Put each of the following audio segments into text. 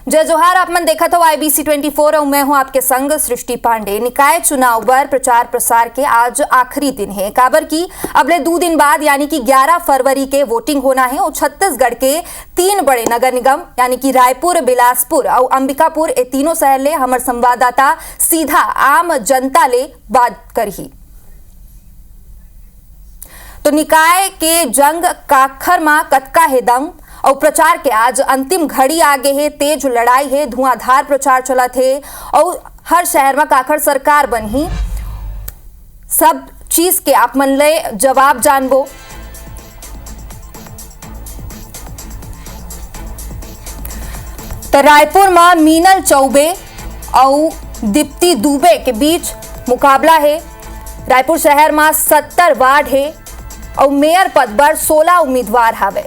जय जोहार। आप मन देखा था IBC 24 और मैं हूं आपके संग सृष्टि पांडे। निकाय चुनाव पर प्रचार प्रसार के आज आखिरी दिन है। काबर की अगले 2 दिन बाद यानी कि 11 फरवरी के वोटिंग होना है और छत्तीसगढ़ के 3 बड़े नगर निगम यानी कि रायपुर, बिलासपुर और अंबिकापुर ये तीनों शहर ले हमारे संवाददाता सीधा आम जनता ले बात करही। तो निकाय के जंग काखर मा कतका है दम और प्रचार के आज अंतिम घड़ी आगे है। तेज लड़ाई है, धुआंधार प्रचार चला थे और हर शहर में काखर सरकार बनी। सब चीज के आप मन ले जवाब जानबो। तो रायपुर में मीनल चौबे और दीप्ति दुबे के बीच मुकाबला है। रायपुर शहर में 70 वार्ड है और मेयर पद पर 16 उम्मीदवार हावे।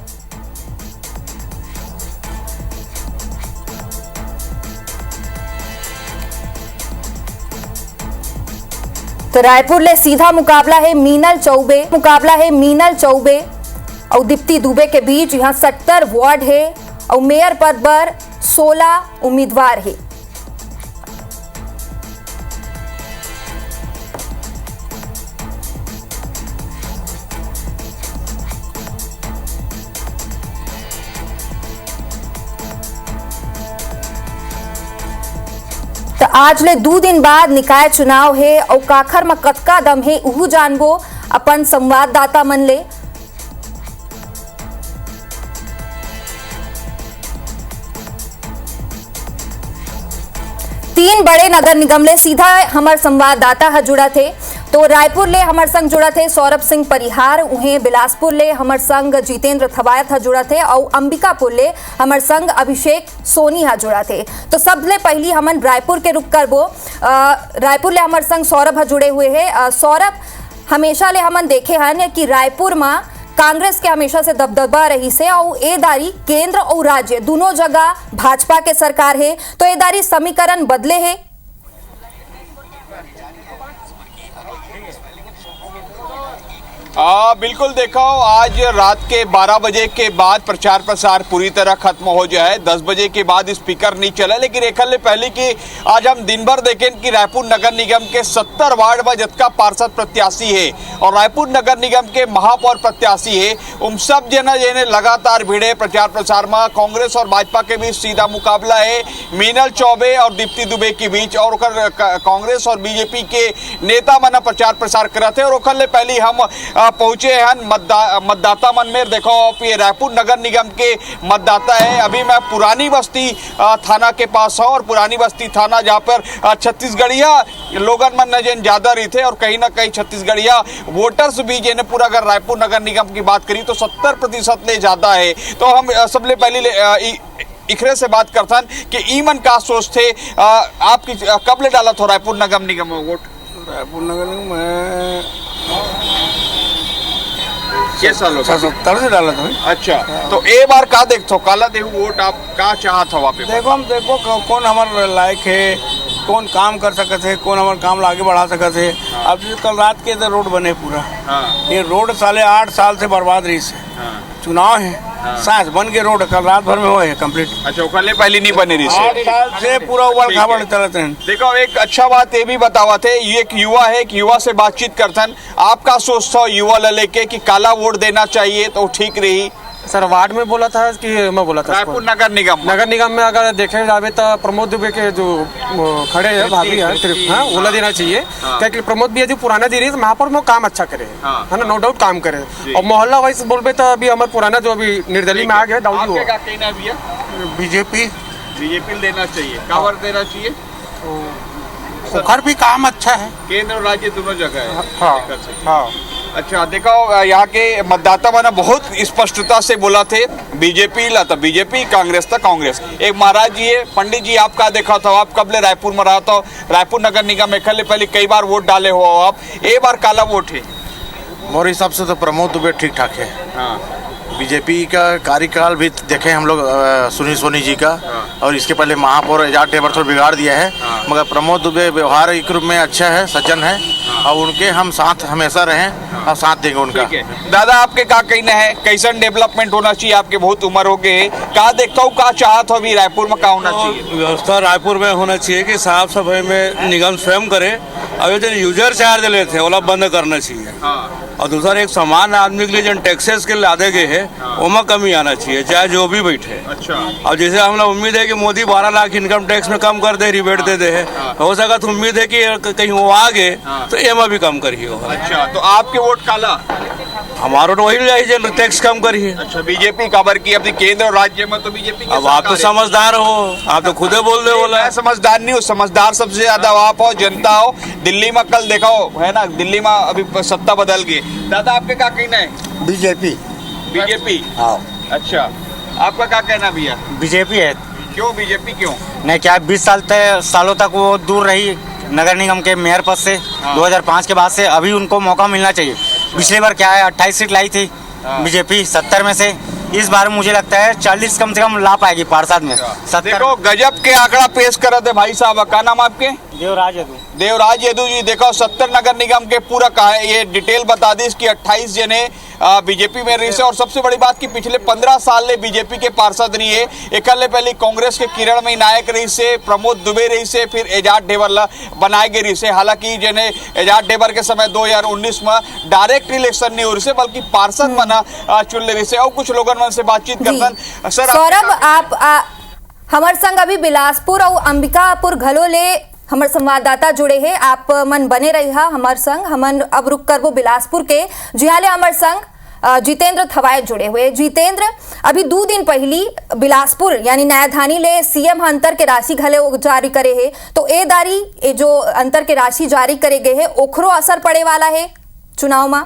तो रायपुर ले सीधा मुकाबला है मीनल चौबे और दीप्ति दुबे के बीच। यहां 70 वार्ड है और मेयर पद पर 16 उम्मीदवार है। तो आज ले 2 दिन बाद निकाय चुनाव है और काखर में कतका दम है उहू जानबो अपन संवाददाता मन ले। तीन बड़े नगर निगम ले सीधा हमार संवाददाता ह जुड़ा थे। तो रायपुर ले हमार संग जुड़ा थे सौरभ सिंह परिहार, उन्हें बिलासपुर ले हमार संग जितेंद्र थवायत ह जुड़ा थे और अंबिकापुर ले हमार संग अभिषेक सोनी ह जुड़ा थे। तो सबले पहली हमन रायपुर के रुख करबो। रायपुर ले हमार संग सौरभ ह जुड़े हुए हैं। सौरभ, हमेशा ले हमन देखे हन कि रायपुर में कांग्रेस के हमेशा से दबदबा रही से और एदारी केंद्र और राज्य दोनों जगह भाजपा के सरकार है। तो एदारी समीकरण बदले है। बिल्कुल देखो, आज रात के 12 बजे के बाद प्रचार प्रसार पूरी तरह खत्म हो जाए। 10 बजे के बाद स्पीकर नहीं चला, लेकिन एक पहले कि आज हम दिन भर देखें कि रायपुर नगर निगम के 70 वार्ड में जतका पार्षद प्रत्याशी है और रायपुर नगर निगम के महापौर प्रत्याशी है, उन सब जना जेने लगातार भिड़े प्रचार प्रसार में। कांग्रेस और भाजपा के बीच सीधा मुकाबला है मीनल चौबे और दीप्ति दुबे के बीच और कांग्रेस और बीजेपी के नेता मन प्रचार प्रसार करते और ओखर ले पहले हम पहुंचे हैं मतदाता मन में। देखो ये रायपुर नगर निगम के मतदाता है। अभी मैं पुरानी बस्ती थाना के पास हूँ और पुरानी बस्ती थाना जहाँ पर छत्तीसगढ़िया लोगन मन नजर ज्यादा रही थे और कहीं ना कहीं छत्तीसगढ़िया वोटर्स भी जिन्हें पूरा अगर रायपुर नगर निगम की बात करी तो 70% ले ज्यादा है। तो हम सबले पहले इखरे से बात करथन कि ईमन का सोच थे आपकी कब ले डाला था रायपुर नगर निगम में वोट? रायपुर नगर निगम में ये साल 70 से डाला था। अच्छा, तो ए बार का देखो काला देहू वोट आप का चाहत हो? वापस देखो कौन हमारे लायक है, कौन काम कर सकते है, कौन हमारे काम आगे बढ़ा सकते है। अब कल रात के इधर रोड बने पूरा। ये रोड 8.5 साल से बर्बाद रही से। चुनाव है, सांस बन के रोड कल रात भर में हुए है कंप्लीट। अच्छा, कल पहले नहीं बने रही 8 साल से पूरा उबड़ खाबड़ चलते हैं। देखो एक अच्छा बात ये भी बतावा थे, ये एक युवा है, एक युवा से बातचीत करथन। आपका सोच था युवा लेके कि काला वोट देना चाहिए तो ठीक रही? सर वार्ड में बोला था कि मैं बोला था रायपुर नगर निगम में अगर देखे जावे तो प्रमोद दुबे के जो खड़े हैं भाभी है, हाँ ओला देना चाहिए। क्या कि प्रमोद भी यदि पुराना दे रही है महापौर में काम अच्छा करे है ना, नो डाउट काम करे। और मोहल्ला वाइज बोलबे तो अभी हमारे पुराना जो अभी निर्दलीय में आ गया दाऊदी बीजेपी देना चाहिए। कावर देना चाहिए, उखर भी काम अच्छा है, केंद्र और राज्य दोनों जगह है। हाँ। अच्छा देखो, यहाँ के मतदाता मैंने बहुत स्पष्टता से बोला थे बीजेपी ला था बीजेपी, कांग्रेस था कांग्रेस। एक महाराज जी है, पंडित जी आपका देखा था, आप कब ले रायपुर में रहा था, रायपुर नगर निगम में पहले कई बार वोट डाले हो आप, एक बार काला वोट है? मोरे हिसाब से तो प्रमोद दुबे ठीक ठाक है। हाँ। बीजेपी का कार्यकाल भी देखे हम लोग सुनील सोनी जी का, और इसके पहले महापौर एजाज टेबर थोड़ा बिगाड़ दिया है, मगर प्रमोद दुबे व्यवहारिक रूप में अच्छा है, सज्जन है, और उनके हम साथ हमेशा रहें साथ देंगे उनका। ठीक है दादा, आपके का कहना है कैसन डेवलपमेंट होना चाहिए? आपके बहुत उम्र हो गए, का देखता हूँ का चाहत हो अभी रायपुर में का होना चाहिए? व्यवस्था रायपुर में होना चाहिए कि साफ सफाई में निगम स्वयं करे। अब ये जो यूजर चार्ज लेते हैं वो बंद करना चाहिए। और दूसरा, एक सामान्य आदमी के लिए जो टैक्सेस के लादे गए हैं उसमें कमी आना चाहिए, चाहे जो भी बैठे। अच्छा। और जैसे हम लोग उम्मीद है कि मोदी 12 लाख इनकम टैक्स में कम कर दे, रिबेट दे दे, हो सका तो उम्मीद है कि कहीं वो आगे तो एमा भी कम करिए। अच्छा, तो आपके वोट काला? हमारा तो वही चाहिए, टैक्स कम करिए। अच्छा, बीजेपी खबर की अपनी केंद्र और राज्य में तो बीजेपी अब आप तो समझदार हो, आप तो खुदे बोल रहे हो। मैं समझदार नहीं हूँ, समझदार सबसे ज्यादा आप हो, जनता हो। दिल्ली में कल देखा हो है ना, दिल्ली में अभी सत्ता बदल गई। दादा आपके क्या कहना है? बीजेपी। बीजेपी? हाँ। अच्छा, आपका क्या कहना भैया? बीजेपी है। क्यों बीजेपी क्यों? नहीं, क्या 20 सालों तक वो दूर रही नगर निगम के मेयर पद से। 2005 के बाद से अभी उनको मौका मिलना चाहिए। पिछली बार क्या है 28 सीट लाई थी बीजेपी 70 में से। इस बार मुझे लगता है 40 कम से कम ला पाएगी पार्षद में। 70। देखो गजब के आंकड़ा पेश कर रहे थे भाई साहब, क्या नाम आपके? देवराज यदू। देवराज यदू जी, देखो 70 नगर निगम के पूरा का है, ये डिटेल बता दी इसकी। 28 जने बीजेपी में रही से, और सबसे बड़ी बात कि पिछले 15 साल ले बीजेपी के पार्षद रही है। एक पहले कांग्रेस के किरण मई नायक रही से, प्रमोद दुबे रही से, फिर एजाज ढेबर बनाए गए रही से। हालांकि जने एजाज ढेबर के समय 2019 में डायरेक्ट इलेक्शन नहीं हो रही से, बल्कि पार्षद बना चुन ले रही से। और कुछ लोगों से बातचीत करतन। सर सौरभ, आप हमारे संग अभी बिलासपुर और अंबिकापुर घलोले हमारे संवाददाता जुड़े हैं। आप मन बने रही हमारे संग। हमन अब रुक करबो बिलासपुर के, जिहाले हमारे संग जितेंद्र थवायत जुड़े हुए। जितेंद्र, अभी 2 दिन पहली बिलासपुर यानी न्यायधानी ले सीएम अंतर के राशि घले जारी करे है, तो ए दारी ए जो अंतर के राशि जारी करे गए है ओखरो असर पड़े वाला है चुनाव में?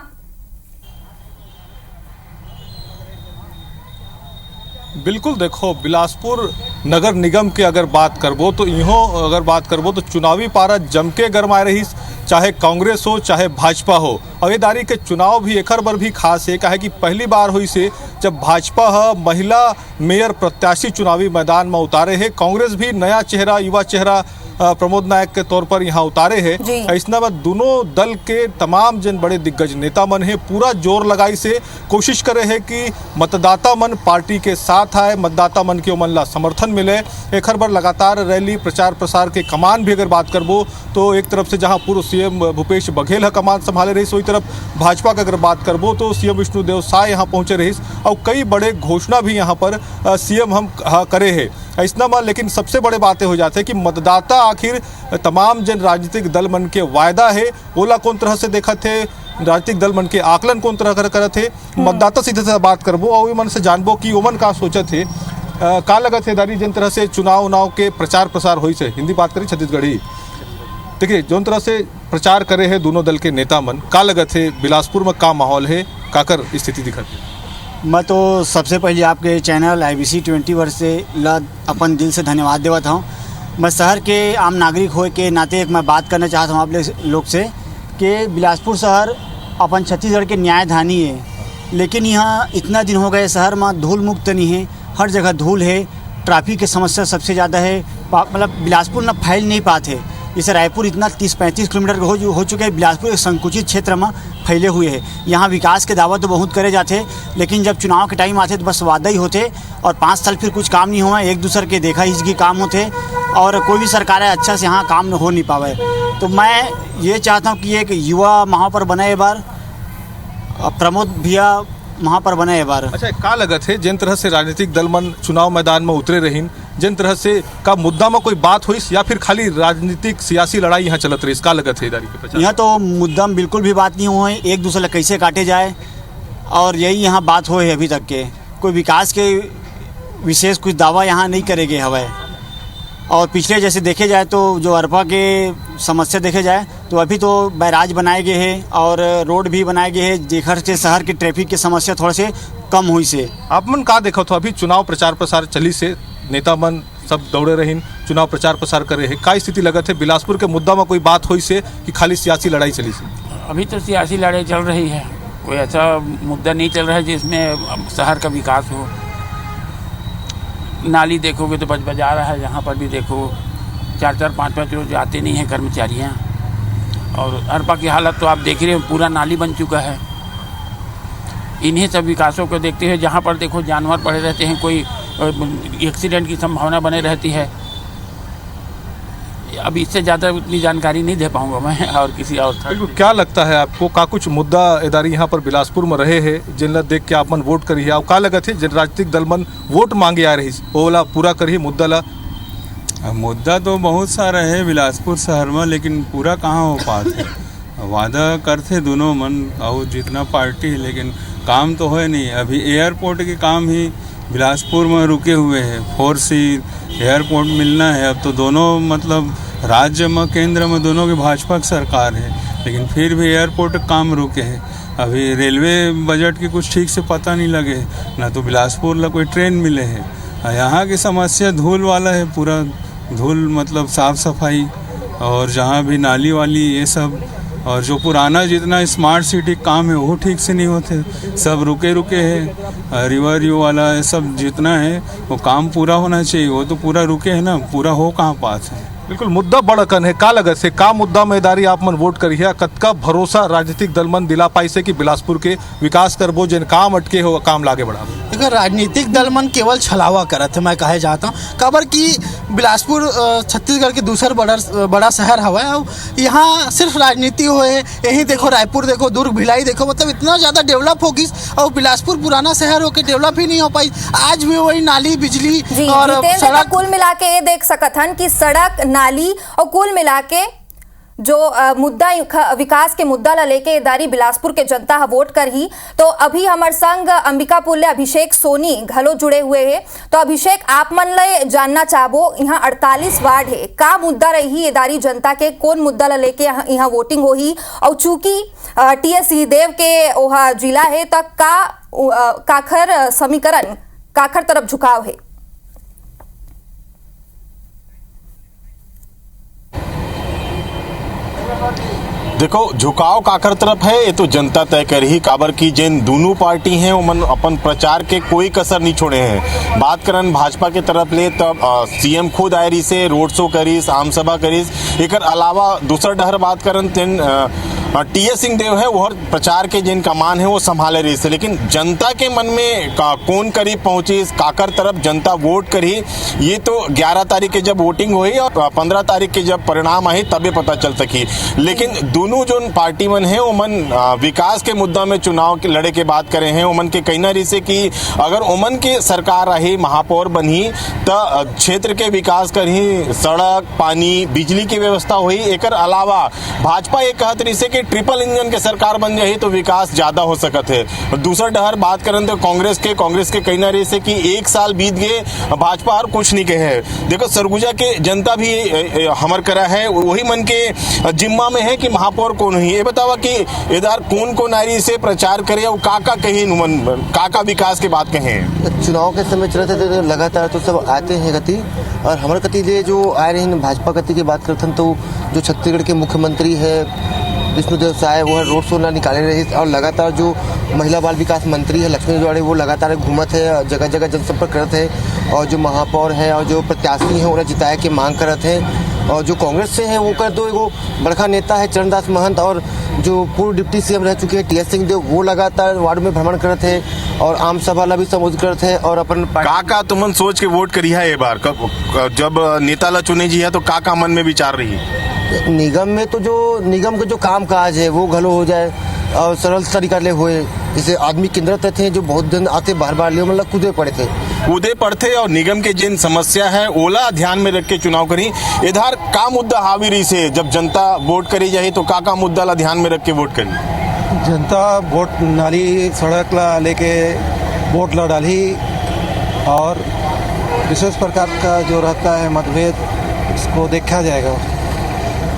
बिल्कुल, देखो बिलासपुर नगर निगम के अगर बात करबो तो इहो अगर बात करबो तो चुनावी पारा जम के गरमाए रही, चाहे कांग्रेस हो चाहे भाजपा हो। और ये दारी के चुनाव भी एकर बर भी खास है, काहे कि पहली बार हुई से जब भाजपा महिला मेयर प्रत्याशी चुनावी मैदान में उतारे है। कांग्रेस भी नया चेहरा, युवा चेहरा प्रमोद नायक के तौर पर यहाँ उतारे है। ऐसा में दोनों दल के तमाम जन बड़े दिग्गज नेता मन है, पूरा जोर लगाई से कोशिश करे है कि मतदाता मन पार्टी के साथ आए, मतदाता मन के मन ला समर्थन मिले। एक बार लगातार रैली प्रचार प्रसार के कमान भी अगर बात करबो तो एक तरफ से जहाँ पूर्व सीएम भूपेश बघेल कमान संभाले रही, वही तरफ भाजपा का अगर बात करबो तो सीएम विष्णुदेव साय यहाँ पहुँचे रही, और कई बड़े घोषणा भी यहाँ पर सीएम हम करे है। ऐसा में लेकिन सबसे बड़े बातें हो जाते हैं कि मतदाता आखिर तमाम जन राजनीतिक दल मन के वायदा है ओला कौन तरह से देखा थे, राजनीतिक दल मन के आकलन कौन तरह कर थे। मतदाता सीधे से बात करबो और मन से जानबो कि ओमन का सोचे थे, का लगा थे दारी जिन तरह से चुनाव के प्रचार प्रसार हुई से। हिंदी बात करी छत्तीसगढ़ी, देखिए जो तरह से प्रचार करे है दोनों दल के नेता मन, का लगा थे बिलासपुर में का माहौल है, काकर स्थिति दिखा थे? मैं तो सबसे पहले आपके चैनल IBC 24 से अपन दिल से धन्यवाद देवत हूँ। मैं शहर के आम नागरिक हो के नाते एक मैं बात करना चाहता हूँ आप लोग से कि बिलासपुर शहर अपन छत्तीसगढ़ के न्यायधानी है, लेकिन यहाँ इतना दिन हो गए शहर में धूल मुक्त नहीं है। हर जगह धूल है, ट्रैफिक की समस्या सबसे ज़्यादा है। मतलब बिलासपुर ना फैल नहीं पाते। जैसे रायपुर इतना 30-35 किलोमीटर हो चुके हैं, बिलासपुर एक संकुचित क्षेत्र में फैले हुए हैं। यहाँ विकास के दावा तो बहुत करे जाते, लेकिन जब चुनाव के टाइम आते तो बस वादा ही होते, और 5 साल फिर कुछ काम नहीं हुआ। एक दूसरे के देखा हिचकी काम होते, और कोई भी सरकार है अच्छा से यहाँ काम हो नहीं पावे। तो मैं ये चाहता हूँ कि एक युवा वहाँ पर बने एक बार, प्रमोद भैया वहाँ पर बने एक बार। अच्छा, का लगत है जिन तरह से राजनीतिक दल मन चुनाव मैदान में उतरे रहीन, जिन तरह से का मुद्दा में कोई बात हुई या फिर खाली राजनीतिक सियासी लड़ाई यहाँ चलत रही, का लगत है इदारी के प्रचार? यहाँ तो मुद्दा में बिल्कुल भी बात नहीं हुई, एक दूसरे कैसे काटे जाए, और यही यहाँ बात हो है अभी तक के। कोई विकास के विशेष कुछ दावा यहाँ नहीं करेंगे हवा। और पिछले जैसे देखे जाए तो जो अरपा के समस्या देखे जाए तो अभी तो बैराज बनाए गए हैं और रोड भी बनाए गए हैं, जेकर से शहर की ट्रैफिक की समस्या थोड़ा से कम हुई से। आप मन का देखो तो अभी चुनाव प्रचार प्रसार चली से नेता मन सब दौड़े रहीन, चुनाव प्रचार प्रसार कर रहे हैं, का स्थिति लगत है बिलासपुर के मुद्दा में कोई बात हुई से कि खाली सियासी लड़ाई चली से? अभी तो सियासी लड़ाई चल रही है, कोई ऐसा मुद्दा नहीं चल रहा है जिसमें शहर का विकास हो। नाली देखोगे तो बजा रहा है, यहाँ पर भी देखो 4-4, 5-5 रोज आते नहीं हैं कर्मचारियाँ। और अरपा की हालत तो आप देख रहे हो, पूरा नाली बन चुका है। इन्हीं सब विकासों को देखते हुए जहाँ पर देखो जानवर पड़े रहते हैं, कोई एक्सीडेंट की संभावना बने रहती है। अब इससे ज़्यादा उतनी जानकारी नहीं दे पाऊंगा मैं और किसी और बिल्कुल। क्या लगता है आपको का कुछ मुद्दा इदारी यहाँ पर बिलासपुर में रहे हैं जिनला देख के आप मन वोट करी है? आप का लगत है जिन राजनीतिक दल मन वोट मांगे आ रही ओला पूरा करी मुद्दा ला? मुद्दा तो बहुत सारा है बिलासपुर शहर में, लेकिन पूरा कहाँ हो पाते। वादा करते दोनों मन और जितना पार्टी, लेकिन काम तो है नहीं। अभी एयरपोर्ट के काम ही बिलासपुर में रुके हुए हैं। 4C एयरपोर्ट मिलना है। अब तो दोनों मतलब राज्य में केंद्र में दोनों की भाजपा की सरकार है, लेकिन फिर भी एयरपोर्ट काम रुके हैं। अभी रेलवे बजट की कुछ ठीक से पता नहीं लगे, ना तो बिलासपुर ला कोई ट्रेन मिले है। यहाँ की समस्या धूल वाला है, पूरा धूल मतलब साफ़ सफाई और जहाँ भी नाली वाली ये सब, और जो पुराना जितना स्मार्ट सिटी काम है वो ठीक से नहीं होते, सब रुके हैं। रिवर यू वाला ये सब जितना है वो काम पूरा होना चाहिए, वो तो पूरा रुके है ना, पूरा हो कहाँ पास है। बिल्कुल मुद्दा बड़कन है। का लगत से का मुद्दा में इदारी आप मन वोट करी है? कतका भरोसा राजनीतिक दल मन दिला पाई से कि बिलासपुर के विकास करबो, जिन काम अटके हो काम लागे बढ़ाबो? देखो राजनीतिक दल मन केवल छलावा करत है, मैं कहे जाता हूँ काबर कि बिलासपुर छत्तीसगढ़ के दूसर बड़ा शहर हवा है। यहाँ सिर्फ राजनीति होए। यही देखो रायपुर देखो, दुर्ग भिलाई देखो, मतलब इतना ज़्यादा डेवलप होगी और बिलासपुर पुराना शहर होकर डेवलप ही नहीं हो पाई। आज भी वही नाली बिजली और सड़क कुल मिला के ये देख सकत हन कि सड़क नाली और कुल मिला के जो मुद्दा विकास के मुद्दा ला लेके इदारी बिलासपुर के जनता हा वोट कर ही। तो अभी हमार संग अंबिकापुर ले अभिषेक सोनी घलो जुड़े हुए है। तो अभिषेक, आप मन ले जानना चाहबो, यहाँ 48 वार्ड है, का मुद्दा रही इदारी जनता के, कौन मुद्दा ला लेके यहाँ वोटिंग होही? और चूंकि TS सिंहदेव के ओहा जिला है तक का काखर समीकरण काखर तरफ झुकाव है? देखो झुकाव काकर तरफ है ये तो जनता तय कर ही। काबर की जिन दोनों पार्टी हैं वो अपन प्रचार के कोई कसर नहीं छोड़े हैं। बात करन भाजपा के तरफ ले तब CM खुद आए रही से रोड शो करीस, आम सभा करीस। एक अलावा दूसरा डहर बात करन तेन TS सिंहदेव है वो प्रचार के जिन कमान है वो संभाले रही से। लेकिन जनता के मन में कौन करीब पहुंची, काकर तरफ जनता वोट करी, ये तो 11 तारीख के जब वोटिंग हुई और 15 तारीख के जब परिणाम आई तभी पता चल सकी। लेकिन दोनों जो पार्टी मन है वो मन विकास के मुद्दा में चुनाव के लड़े के बात करे हैं। ओमन के कहना रही से कि अगर ओमन के सरकार रही, महापौर बनी तो क्षेत्र के विकास करही, सड़क पानी बिजली की व्यवस्था हुई। एक अलावा भाजपा ये कहत रही से कि ट्रिपल इंजन के सरकार बन जाही तो विकास ज्यादा हो सकत है। दूसरा डहर बात करन तो कांग्रेस के कहना रही से कि 1 साल बीत गए, भाजपा और कुछ नहीं कहे। देखो सरगुजा के जनता भी हमर करा है, वही मन के जिम्मा में है कि महापौर कौन ही। ये बतावा कि इधर कौन नारी से प्रचार करे और काका कहीं काका विकास के बात कहें। चुनाव के समय चलते थे तो लगातार तो सब आते हैं गति, और हमारे कति जे जो आए रहे भाजपा कति की बात करते हैं तो जो छत्तीसगढ़ के मुख्यमंत्री है विष्णुदेव साय वो रोड शो ना निकाले रही। और लगातार जो महिला बाल विकास मंत्री है लक्ष्मी द्वारे वो लगातार घूमत है, जगह जगह जनसंपर्क करते हैं। और जो महापौर है और जो प्रत्याशी हैं उन्हें जिताए के मांग करते हैं। और जो कांग्रेस से है वो कर दो एगो बड़का नेता है चरणदास महंत, और जो पूर्व डिप्टी CM रह चुके हैं TS सिंहदेव वो लगातार वार्ड में भ्रमण करते हैं और आम सभा ला भी संबोधित करते हैं। और अपन काका तुमन सोच के वोट करी है ये बार जब नेता ला चुने जी है तो काका मन में विचार रही है? निगम में तो जो निगम के जो काम काज है वो घलो हो जाए और सरल तरीका ले हुए। जैसे आदमी केंद्र थे जो बहुत दिन आते बार ले मतलब कूदे पड़ते और निगम के जिन समस्या है ओला ध्यान में रख के चुनाव करी। इधर का मुद्दा हावी रही से जब जनता वोट करी जाए तो का मुद्दा ला ध्यान में रख के वोट करी? जनता वोट नाली सड़क ला लेके वोट ला डाली, और विशेष प्रकार का जो रहता है मतभेद इसको देखा जाएगा।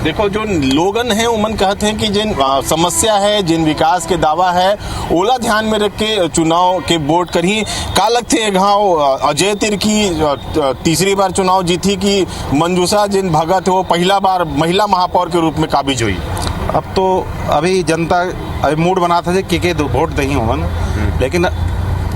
देखो जो लोगन है उमन कहते हैं कि जिन समस्या है, जिन विकास के दावा है ओला ध्यान में रख के चुनाव के वोट करी। का लगते है गाँव अजय तिर्की तीसरी बार चुनाव जीती कि मंजूषा जिन भगत है वो पहला बार महिला महापौर के रूप में काबिज हुई? अब तो अभी जनता अभी मूड बना था के वोट दही उमन, लेकिन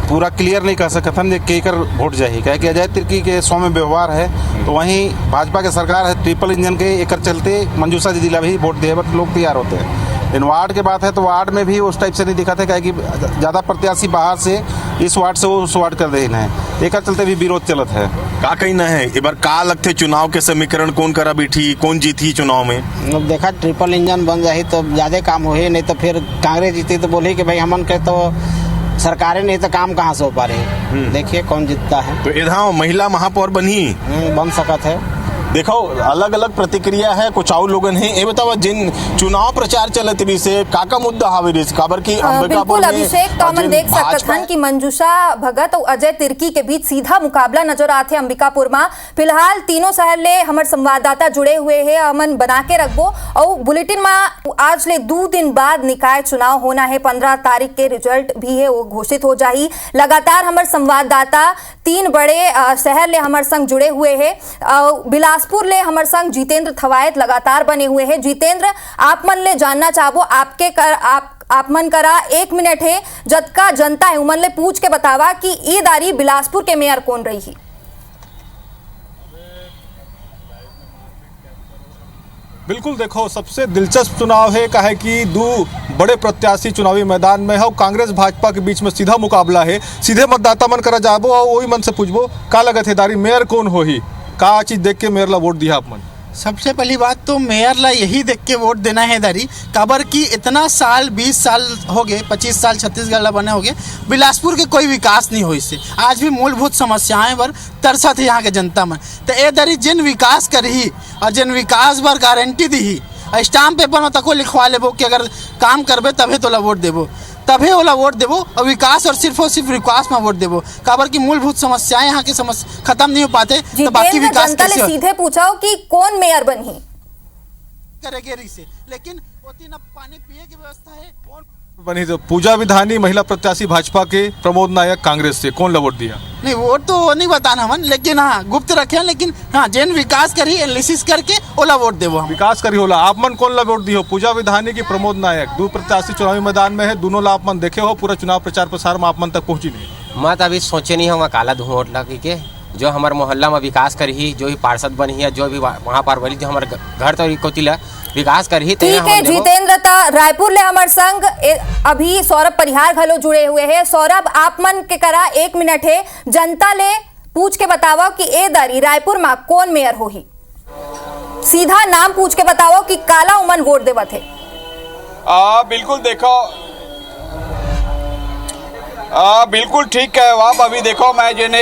पूरा क्लियर नहीं कर सकते हम के कर वोट जाही। क्या कि अजय तिर्की के सौम्य व्यवहार है तो वहीं भाजपा के सरकार है ट्रिपल इंजन के एक चलते मंजूषा दीदी ला भी वोट दिए बट लोग तैयार होते हैं। इन वार्ड के बात है तो वार्ड में भी उस टाइप से नहीं दिखा था, क्या कि ज़्यादा प्रत्याशी बाहर से इस वार्ड से उस वार्ड कर रहे हैं, एक चलते भी विरोध चलत है। का कहना है एक बार का लगते चुनाव के समीकरण कौन करा बैठी, कौन जीती चुनाव में? अब देखा ट्रिपल इंजन बन जाही तो ज़्यादा काम हो, नहीं तो फिर कांग्रेस जीती तो बोली कि भाई हमन के तो सरकारें नहीं तो काम कहाँ से हो पा रही। देखिए कौन जीतता है। तो इधर महिला महापौर बनी बन सकत है। देखो अलग अलग प्रतिक्रिया है, कुछ और लोगन है। ये बताओ जिन चुनाव प्रचार चलत रही से काका मुद्दा हावे रही खबर की बिल्कुल अभिषेक तो हम देख सकते हैं कि मंजूषा भगत और अजय तिर्की के बीच सीधा मुकाबला नजर आते अंबिकापुर में। फिलहाल तीनों शहर ले हमारे संवाददाता जुड़े हुए हैं, अमन बना के रखबो और बुलेटिन में आज ले 2 दिन बाद निकाय चुनाव होना है, 15 तारीख के रिजल्ट भी है वो घोषित हो जाही। लगातार हमारे संवाददाता 3 बड़े शहर ले हमारे संग जुड़े हुए हैं। बिलासपुर ले हमारे संग जितेंद्र थवायत लगातार बने हुए हैं। जितेंद्र, आप मन ले जानना चाहबो आपके कर आप मन करा 1 मिनट है जतका जनता है उमन ले पूछ के बतावा कि ई दारी बिलासपुर के मेयर कौन रही है? बिल्कुल देखो सबसे दिलचस्प चुनाव है का है कि 2 बड़े प्रत्याशी चुनावी मैदान में है और कांग्रेस भाजपा के बीच में सीधा मुकाबला है। सीधे मतदाता मन करा जाबो और वही मन से पूछबो का लगत है दारी मेयर कौन हो ही, का चीज देख के मेयर ला वोट दिया आप मन? सबसे पहली बात तो मेयर ला यही देख के वोट देना है दारी काबर की इतना साल 20 साल हो गए, 25 साल छत्तीसगढ़ ला बने हो गए, बिलासपुर के कोई विकास नहीं हो इससे। आज भी मूलभूत समस्याएं बर तरसा थे यहाँ के जनता में। तो ये दारी जिन विकास करही और जिन विकास बर गारंटी दी स्टाम्प पेपर में तको लिखवा लेबो कि अगर काम करबे तभी तोला वोट देबो, तभी ओला वोट देबो और विकास और सिर्फ विकास में वोट देबो। काबर की मूलभूत समस्याएं यहाँ के समस्या खत्म नहीं हो पाते तो बाकी विकास कैसे? सीधे पूछाओ कि कौन मेयर बनी करेगे से, लेकिन न पानी पिए की व्यवस्था है कौन बनी? तो पूजा विधानी महिला प्रत्याशी भाजपा के, प्रमोद नायक कांग्रेस से, कौन ला वोट दिया? नहीं वोट तो नहीं बताना हमन, लेकिन हाँ गुप्त रखे, लेकिन हाँ जिन विकास करी एनालिसिस करके ओला वोट देवो। विकास करी होला। आप मन कौन ला वोट दियो, पूजा विधानी की प्रमोद नायक? 2 प्रत्याशी चुनावी मैदान में है, दोनों ला आप मन देखे हो, पूरा चुनाव प्रचार प्रसार में आप मन तक पहुंची नहीं? मैं तो अभी सोचे नहीं हूँ काला धुआं वोट लगी के जो हमारे मोहल्ला में विकास करी, जो भी पार्षद बनी है, जो भी वहाँ पर बनी, जो हमारे घर तो कोतिला विकास करी। ठीक है जितेंद्र, रायपुर ले हमारे संग अभी सौरभ परिहार घलो जुड़े हुए हैं। सौरभ, आप मन के करा 1 मिनट है, जनता ले पूछ के बताओ कि ए दारी रायपुर में कौन मेयर हो ही, सीधा नाम पूछ के बताओ कि काला उमन वोट देवा थे। बिल्कुल देखो बिल्कुल ठीक है आप। अभी देखो मैं जेने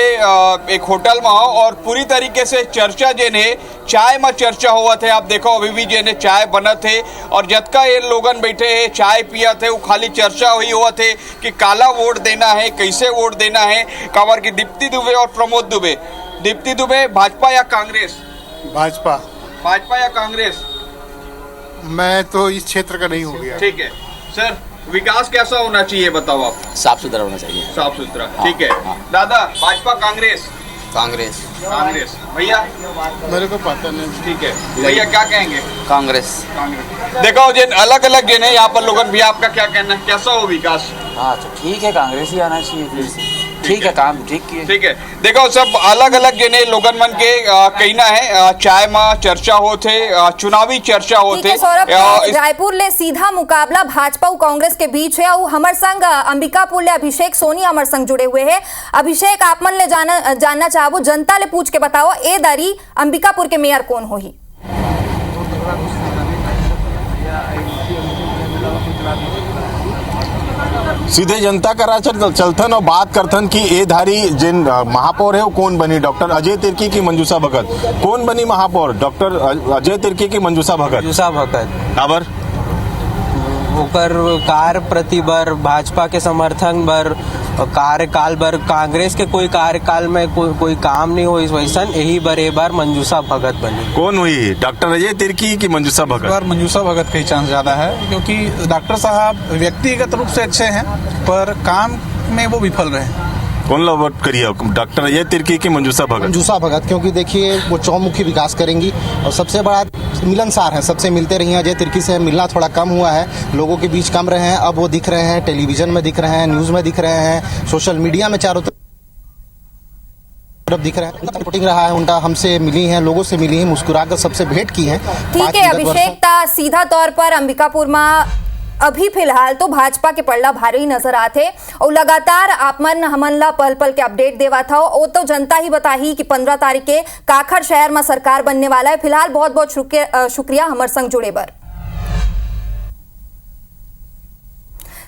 एक होटल में हूँ और पूरी तरीके से चर्चा जेने चाय में चर्चा हुआ थे। आप देखो अभी भी जेने चाय बना थे और जतका ये लोगन बैठे हैं चाय पिया थे, वो खाली चर्चा हुई हुआ थे कि काला वोट देना है, कैसे वोट देना है। काबर की दीप्ति दुबे और प्रमोद दुबे, दीप्ति दुबे भाजपा या कांग्रेस? भाजपा। भाजपा या कांग्रेस? मैं तो इस क्षेत्र का नहीं हो गया। ठीक है सर, विकास कैसा होना चाहिए बताओ आप? साफ सुथरा होना चाहिए। साफ सुथरा, ठीक है। दादा, भाजपा कांग्रेस? कांग्रेस। कांग्रेस। भैया? मेरे को पता नहीं। ठीक है भैया, क्या कहेंगे? कांग्रेस। कांग्रेस। देखो जिन अलग अलग जिन है यहाँ पर लोगन भी, आपका क्या कहना है, कैसा हो विकास? हाँ तो ठीक है, कांग्रेस ही आना चाहिए फिर से। ठीक है, काम ठीक किए। ठीक है, देखो सब अलग अलग जिन लोगन मन के कहना है, चाय में चर्चा होते, चुनावी चर्चा होते। रायपुर ले सीधा मुकाबला भाजपा और कांग्रेस के बीच है और हमारे संग अंबिकापुर ले अभिषेक सोनी हमारे संग जुड़े हुए हैं। अभिषेक, आप मन ले जानना चाहो, जनता ले पूछ के बताओ ए दारी अंबिकापुर के मेयर कौन हो ही? सीधे जनता करा चलथन और बात करथन कि ए धारी जिन महापौर है वो कौन बनी, डॉक्टर अजय तिर्की की मंजूषा भगत? कौन बनी महापौर, डॉक्टर अजय तिर्की की मंजूषा भगत? मंजूषा भगत। खबर ओकर कार्य प्रति बर भाजपा के समर्थन बर कार्यकाल बर कांग्रेस के कोई कार्यकाल में कोई काम नहीं हो, इस वैसन यही बर ए बार मंजूषा भगत बनी। कौन हुई, डॉक्टर अजय तिर्की की मंजूषा भगत? बार मंजूषा भगत का ही चांस ज्यादा है, क्योंकि डॉक्टर साहब व्यक्तिगत रूप से अच्छे हैं पर काम में वो विफल रहे। कौन ला वोट करिए, डॉक्टर अजय तिर्की की मंजूषा भगत? मंजूषा भगत, क्योंकि देखिए वो चौमुखी विकास करेंगी और सबसे बड़ा मिलनसार है, सबसे मिलते रही हैं। अजय तिर्की से मिलना थोड़ा कम हुआ है, लोगों के बीच कम रहे हैं, अब वो दिख रहे हैं, टेलीविजन में दिख रहे हैं, न्यूज में दिख रहे हैं, सोशल मीडिया में चारों तरफ दिख रहे हैं। रिपोर्टिंग रहा है उनका, हमसे मिली हैं, लोगों से मिली हैं, मुस्कुराकर सबसे भेंट की हैं। ठीक है अभिषेक, सीधा तौर पर अंबिकापुर में अभी फिलहाल तो भाजपा के पड़ला भारी नजर आते और लगातार आपमन हमन ला पल पल के अपडेट देवा था। वो तो जनता ही बताही कि 15 तारीख के काखर शहर में सरकार बनने वाला है। फिलहाल बहुत बहुत शुक्रिया हमारे संग जुड़े बर।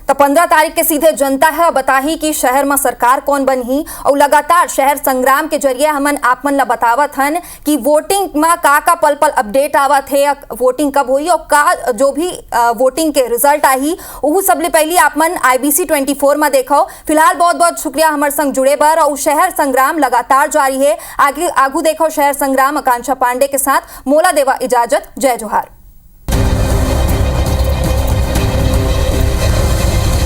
तो 15 तारीख के सीधे जनता है बताही कि शहर में सरकार कौन बनही और लगातार शहर संग्राम के जरिए हमन आपमन ला बतावत हन कि वोटिंग में का पल पल अपडेट आवत है, वोटिंग कब हुई और का जो भी वोटिंग के रिजल्ट आई वो सबले पहले आपमन IBC 24 में देखो। फिलहाल बहुत बहुत शुक्रिया हमारे संग जुड़े बर और शहर संग्राम लगातार जारी है। आगे आगू देखो शहर संग्राम। आकांक्षा पांडे के साथ मोला देवा इजाजत। जय जोहार।